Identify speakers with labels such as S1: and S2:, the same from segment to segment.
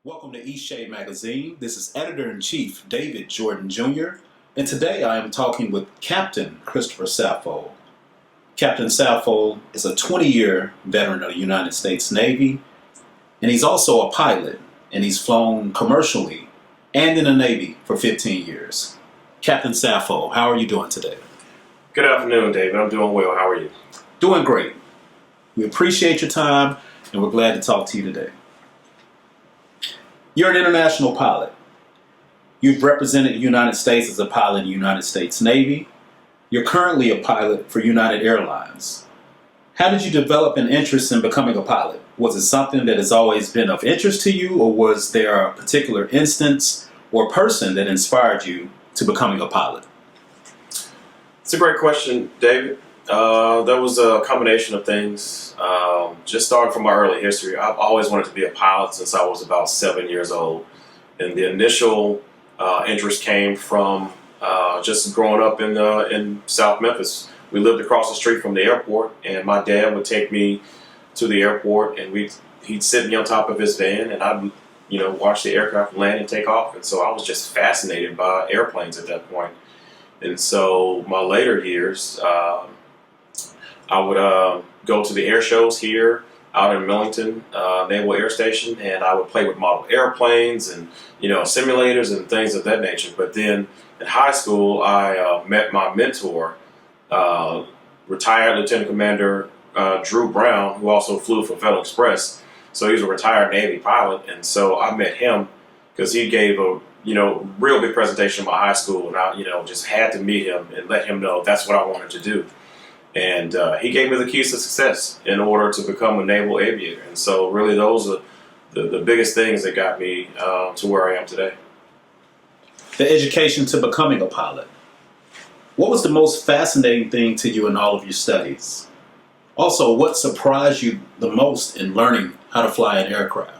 S1: Welcome to East Shade Magazine. This is Editor-in-Chief David Jordan Jr. And today I am talking with Captain Christopher Saffold. Captain Saffold is a 20-year veteran of the United States Navy, and he's also a pilot, and he's flown commercially and in the Navy for 15 years. Captain Saffold, how are you doing today?
S2: Good afternoon, David. I'm doing well. How are you?
S1: Doing great. We appreciate your time, and we're glad to talk to you today. You're an international pilot. You've represented the United States as a pilot in the United States Navy. You're currently a pilot for United Airlines. How did you develop an interest in becoming a pilot? Was it something that has always been of interest to you, or was there a particular instance or person that inspired you to becoming a pilot?
S2: It's a great question, David. There was a combination of things. Just starting from my early history, I've always wanted to be a pilot since I was about 7 years old. And the initial interest came from just growing up in South Memphis. We lived across the street from the airport, and my dad would take me to the airport, and he'd sit me on top of his van, and I'd watch the aircraft land and take off. And so I was just fascinated by airplanes at that point. And so my later years, I would go to the air shows here out in Millington Naval Air Station, and I would play with model airplanes and simulators and things of that nature. But then in high school, I met my mentor, retired Lieutenant Commander Drew Brown, who also flew for Federal Express. So he was a retired Navy pilot, and so I met him because he gave a real big presentation in my high school, and I just had to meet him and let him know that's what I wanted to do. And he gave me the keys to success in order to become a naval aviator. And so really those are the biggest things that got me to where I am today.
S1: The education to becoming a pilot. What was the most fascinating thing to you in all of your studies? Also, what surprised you the most in learning how to fly an aircraft?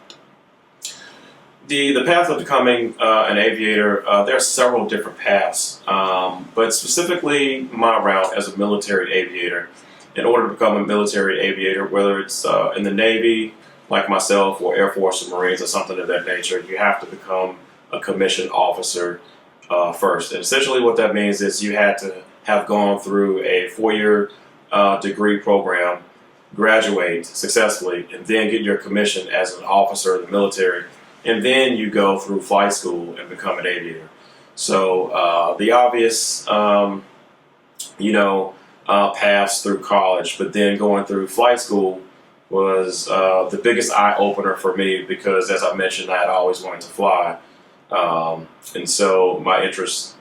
S2: The path of becoming an aviator, there are several different paths, but specifically my route as a military aviator. In order to become a military aviator, whether it's in the Navy, like myself, or Air Force or Marines or something of that nature, you have to become a commissioned officer first. And essentially what that means is you had to have gone through a 4-year degree program, graduate successfully, and then get your commission as an officer in the military. And then you go through flight school and become an aviator. So the obvious, paths through college, but then going through flight school was the biggest eye opener for me because, as I mentioned, I had always wanted to fly, and so my interest,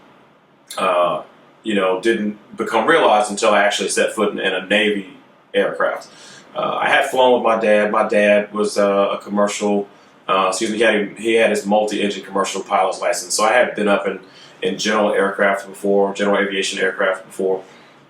S2: didn't become realized until I actually set foot in a Navy aircraft. I had flown with my dad. My dad was a commercial. He had his multi-engine commercial pilot's license. So I had been up in general aircraft before, general aviation aircraft before,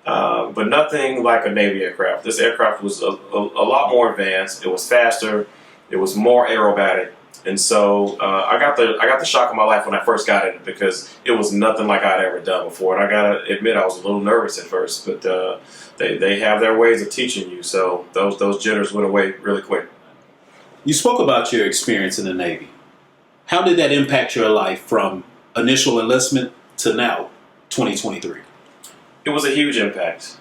S2: but nothing like a Navy aircraft. This aircraft was a lot more advanced. It was faster. It was more aerobatic. And so I got the shock of my life when I first got in it because it was nothing like I'd ever done before. And I gotta admit, I was a little nervous at first, but they have their ways of teaching you. So those jitters went away really quick.
S1: You spoke about your experience in the Navy. How did that impact your life from initial enlistment to now, 2023?
S2: It was a huge impact.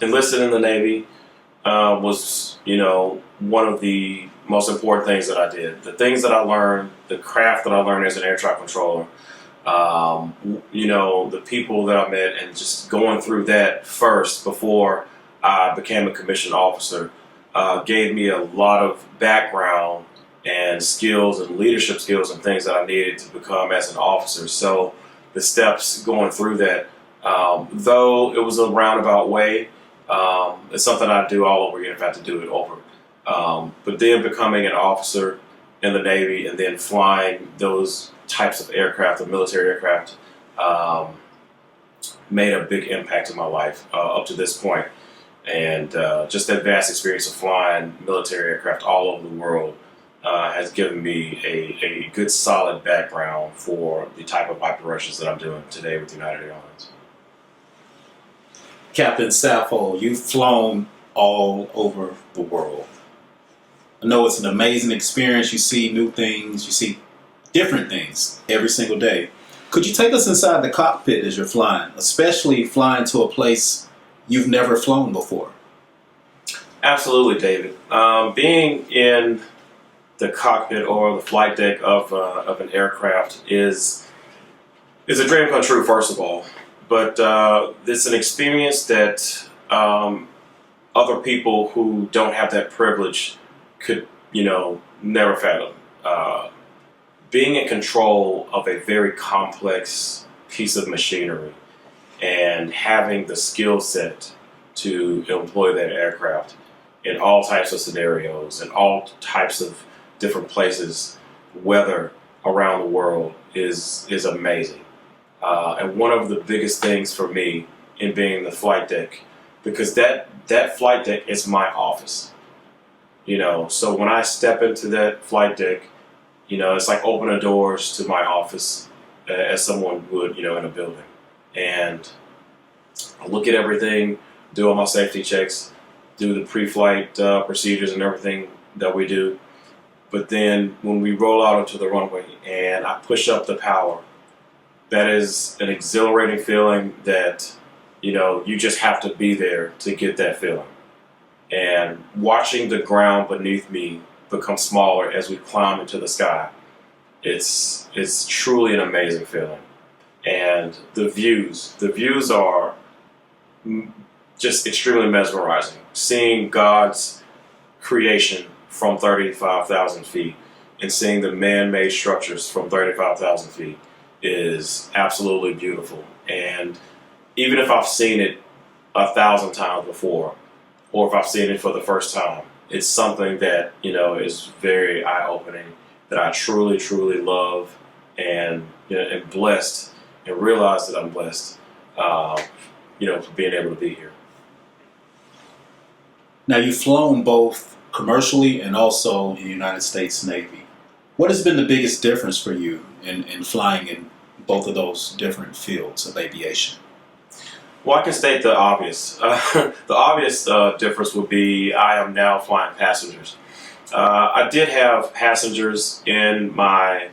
S2: Enlisted in the Navy was, one of the most important things that I did. The things that I learned, the craft that I learned as an air traffic controller, the people that I met, and just going through that first before I became a commissioned officer. Gave me a lot of background and skills and leadership skills and things that I needed to become as an officer. So the steps going through that, though it was a roundabout way, it's something I'd do all over again if I had to do it over. But then becoming an officer in the Navy and then flying those types of aircraft, the military aircraft, made a big impact in my life up to this point. And just that vast experience of flying military aircraft all over the world has given me a good solid background for the type of operations that I'm doing today with United Airlines.
S1: Captain Saffold, you've flown all over the world. I know it's an amazing experience. You see new things, you see different things every single day. Could you take us inside the cockpit as you're flying, especially flying to a place you've never flown before?
S2: Absolutely, David. Being in the cockpit or the flight deck of an aircraft is a dream come true, first of all. But it's an experience that other people who don't have that privilege could, never fathom. Being in control of a very complex piece of machinery and having the skill set to employ that aircraft in all types of scenarios and all types of different places, weather around the world is amazing. And one of the biggest things for me in being in the flight deck, because that flight deck is my office. So when I step into that flight deck, it's like opening doors to my office as someone would, in a building. And I look at everything, do all my safety checks, do the pre-flight procedures and everything that we do. But then when we roll out onto the runway and I push up the power, that is an exhilarating feeling that, you just have to be there to get that feeling. And watching the ground beneath me become smaller as we climb into the sky, it's truly an amazing feeling. And the views are just extremely mesmerizing. Seeing God's creation from 35,000 feet and seeing the man-made structures from 35,000 feet is absolutely beautiful. And even if I've seen it 1,000 times before, or if I've seen it for the first time, it's something that, is very eye-opening, that I truly, truly love and, am blessed and realize that I'm blessed, for being able to be here.
S1: Now, you've flown both commercially and also in the United States Navy. What has been the biggest difference for you in flying in both of those different fields of aviation?
S2: Well, I can state the obvious. The obvious difference would be I am now flying passengers. I did have passengers in my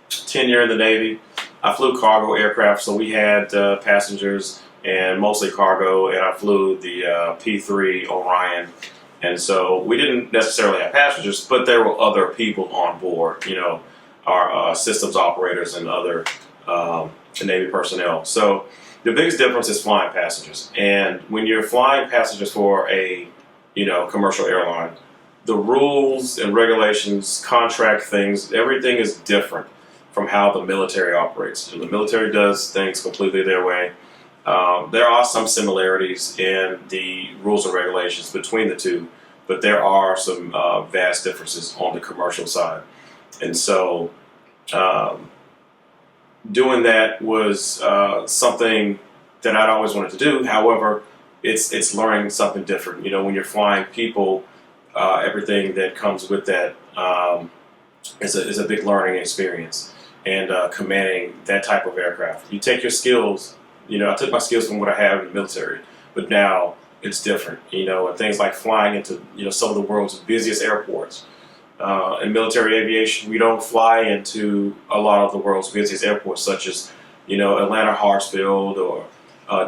S2: tenure in the Navy. I flew cargo aircraft, so we had passengers and mostly cargo, and I flew the P-3 Orion. And so we didn't necessarily have passengers, but there were other people on board, our systems operators and other Navy personnel. So the biggest difference is flying passengers. And when you're flying passengers for a, commercial airline, the rules and regulations, contract things, everything is different from how the military operates. And the military does things completely their way. There are some similarities in the rules and regulations between the two, but there are some vast differences on the commercial side. And so doing that was something that I'd always wanted to do. However, it's learning something different. When you're flying people, everything that comes with that is a big learning experience. And commanding that type of aircraft, you take your skills. I took my skills from what I had in the military, but now it's different. And things like flying into some of the world's busiest airports. In military aviation, we don't fly into a lot of the world's busiest airports, such as Atlanta Hartsfield or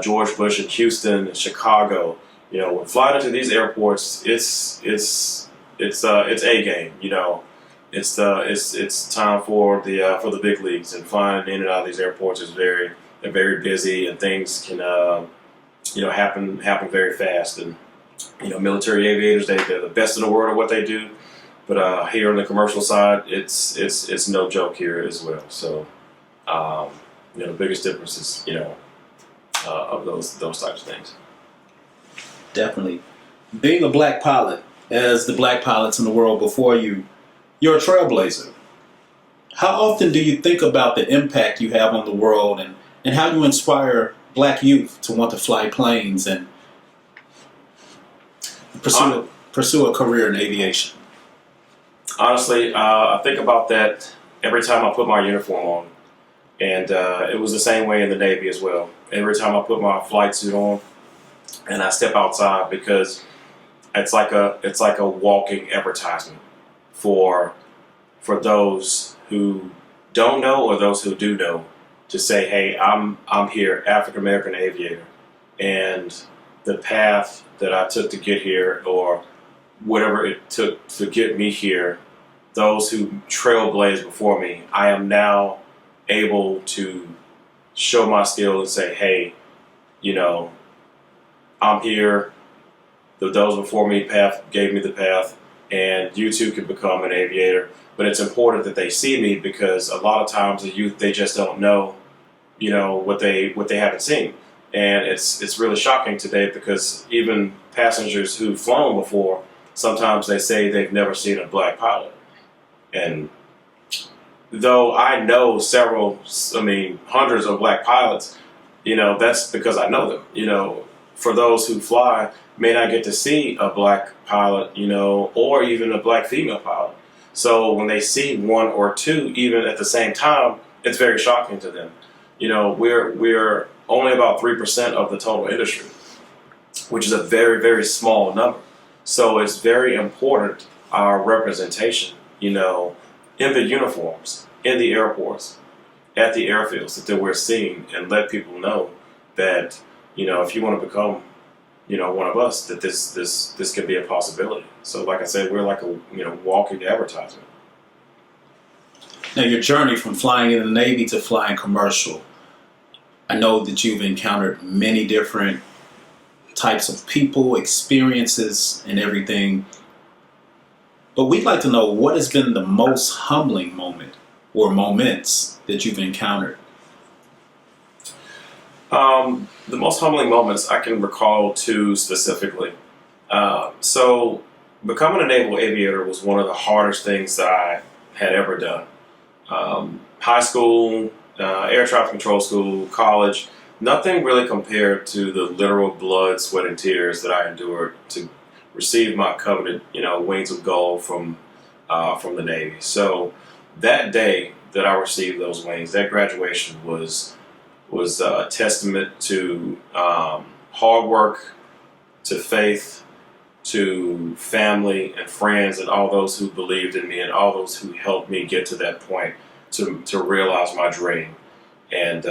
S2: George Bush in Houston and Chicago. When flying into these airports, it's a game. It's time for the big leagues, and flying in and out of these airports is very busy, and things can happen very fast. And military aviators, they're the best in the world at what they do. But here on the commercial side, it's no joke here as well. So the biggest difference is of those types of things.
S1: Definitely. Being a black pilot, as the black pilots in the world before you, you're a trailblazer. How often do you think about the impact you have on the world and how you inspire black youth to want to fly planes and pursue a career in aviation?
S2: Honestly, I think about that every time I put my uniform on. And it was the same way in the Navy as well. Every time I put my flight suit on and I step outside, because it's like a walking advertisement for those who don't know or those who do know, to say, hey, I'm here, African American aviator, and the path that I took to get here, or whatever it took to get me here, those who trailblazed before me, I am now able to show my skill and say, hey, you know, I'm here. Those before me path gave me the path, and you too can become an aviator. But it's important that they see me, because a lot of times the youth, they just don't know, you know, what they haven't seen, and it's really shocking today, because even passengers who've flown before, sometimes they say they've never seen a black pilot. And though I know hundreds of black pilots, you know, that's because I know them. You know, for those who fly, may not get to see a black pilot, you know, or even a black female pilot. So when they see one or two, even at the same time, it's very shocking to them. You know, we're only about 3% of the total industry, which is a very, very small number. So it's very important, our representation, you know, in the uniforms, in the airports, at the airfields, that we're seeing, and let people know that, you know, if you want to become, you know, one of us, that this could be a possibility. So like I said, we're like a, you know, walking advertisement.
S1: Now, your journey from flying in the Navy to flying commercial, I know that you've encountered many different types of people, experiences, and everything. But we'd like to know, what has been the most humbling moment or moments that you've encountered?
S2: The most humbling moments, I can recall two specifically. So becoming a naval aviator was one of the hardest things that I had ever done. High school, air traffic control school, college, nothing really compared to the literal blood, sweat, and tears that I endured to receive my coveted, you know, wings of gold from the Navy. So that day that I received those wings, that graduation was a testament to hard work, to faith, to family and friends, and all those who believed in me, and all those who helped me get to that point to realize my dream. And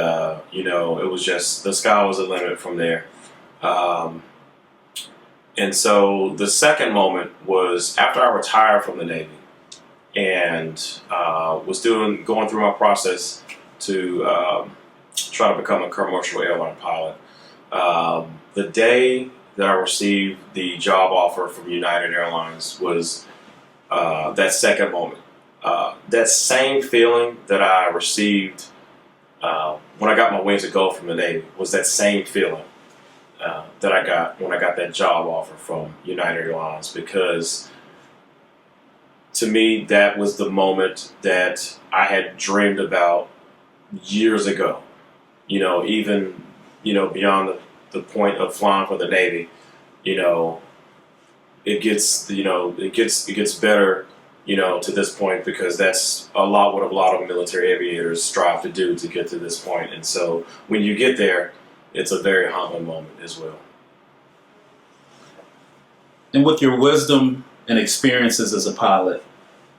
S2: you know, it was just, the sky was the limit from there. And so the second moment was after I retired from the Navy, and was going through my process to try to become a commercial airline pilot. The day that I received the job offer from United Airlines was that second moment. That same feeling that I received when I got my wings of gold from the Navy was that same feeling that I got when I got that job offer from United Airlines, because to me, that was the moment that I had dreamed about years ago. You know, even, you know, beyond the point of flying for the Navy, you know, it gets better, you know, to this point, because that's what a lot of military aviators strive to do to get to this point. And so when you get there, it's a very humbling moment as well.
S1: And with your wisdom and experiences as a pilot,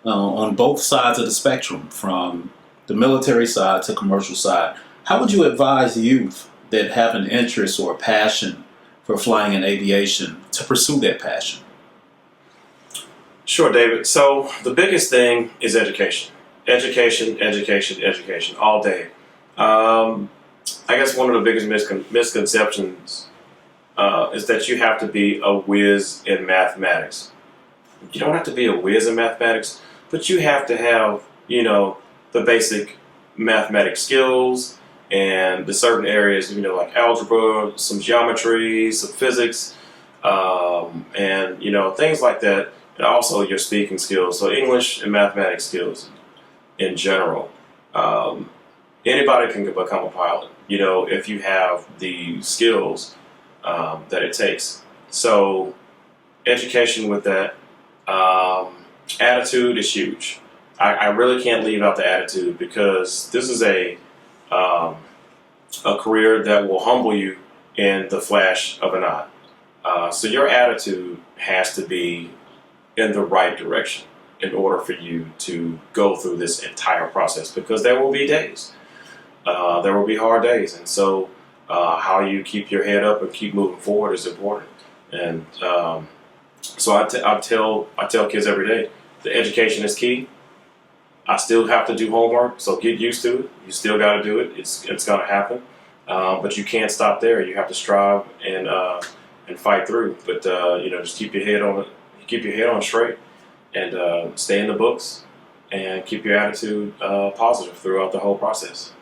S1: on both sides of the spectrum, from the military side to commercial side, how would you advise youth that have an interest or a passion for flying in aviation to pursue that passion?
S2: Sure, David. So the biggest thing is education. Education, education, education, all day. I guess one of the biggest misconceptions is that you have to be a whiz in mathematics. You don't have to be a whiz in mathematics, but you have to have, you know, the basic mathematic skills and the certain areas, you know, like algebra, some geometry, some physics, and, you know, things like that. And also your speaking skills, so English and mathematics skills in general. Anybody can become a pilot, you know, if you have the skills that it takes. So education with that. Attitude is huge. I really can't leave out the attitude, because this is a career that will humble you in the flash of an eye. So your attitude has to be in the right direction in order for you to go through this entire process, because there will be days. There will be hard days. And so how you keep your head up and keep moving forward is important. And so I tell kids every day, the education is key. I still have to do homework, so get used to it. You still got to do it. It's going to happen, but you can't stop there. You have to strive and fight through. But just keep your head on straight, and stay in the books, and keep your attitude positive throughout the whole process.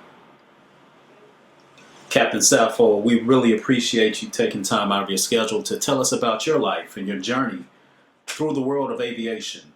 S1: Captain Saffold, we really appreciate you taking time out of your schedule to tell us about your life and your journey through the world of aviation.